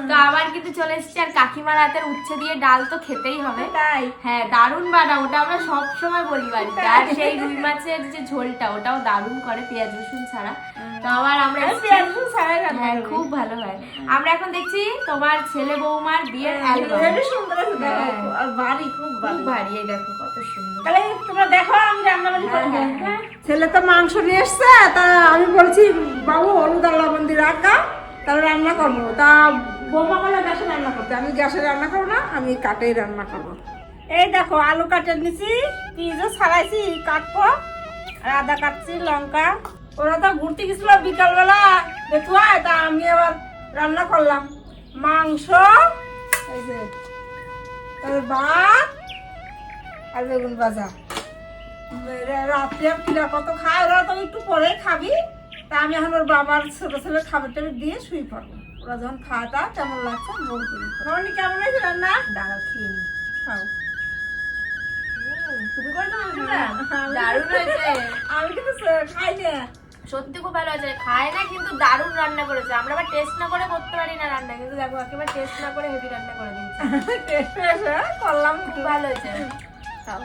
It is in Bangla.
তো আবার কিন্তু চলে এসেছি, আর কাকিমার হাতের উচ্ছে দিয়ে ডাল তো খেতেই হবে। তাই হ্যাঁ, দারুণ বানা, ওটা আমরা সব সময় বলি বাড়িতে। আর সেই রুই মাছের যে ঝোলটা, ওটাও দারুণ করে পেঁয়াজ রসুন ছাড়া। তো আবার আমরা খুব ভালো হয়। আমরা এখন দেখছি তোমার ছেলে বৌমার বিয়ের অ্যালবাম, বাড়ি খুব ভারী, এই দেখো কত সুন্দর। তাহলে তোমরা দেখো আমি রান্না বাড়ি করবো। ছেলে তো মাংস নিয়ে এসছে, তা আমি বলছি বাবু হলুদ আর লবণ দিয়ে রাখা, তাহলে রান্না করবো। তা বৌমা বলে গ্যাসে রান্না করতে, আমি গ্যাসে রান্না করবো না, আমি কাটেই রান্না করবো। এই দেখো আলু কাটে নিছি, পিঁয়াজও ছাড়াইছি, কাটবো। আর আদা কাটছি, লঙ্কা। ওরা তো ঘুরতে গেছিল বিকালবেলা বেতুয়ায়, তা আমি আবার রান্না করলাম মাংস, এই যে ভাত আর বেগুন ভাজা। রাত্রে কিরা কত খায়, ওরা তো একটু পরে খাবি। তা আমি এখন ওর বাবার ছোট ছেলে খাবার টাবার দিয়ে শুয়ে পড়বো। ওরা যখন খাওয়াটা কেমন লাগছে বল করি। মামনি কেমন হয়েছে রান্না? দাঁড়াও খেয়ে নি, খাও। শুরু করে দাও, দারুণ হয়েছে। আমি কিন্তু খাই না, সত্যি খুব ভালো হয়েছে। খায় না কিন্তু দারুণ রান্না করেছে। আমরা আবার টেস্ট না করে করতে পারি না রান্না, কিন্তু দেখো একেবারে টেস্ট না করে হেভি রান্না করে দিয়েছি। টেস্ট করলাম, খুব ভালো হয়েছে। খাও।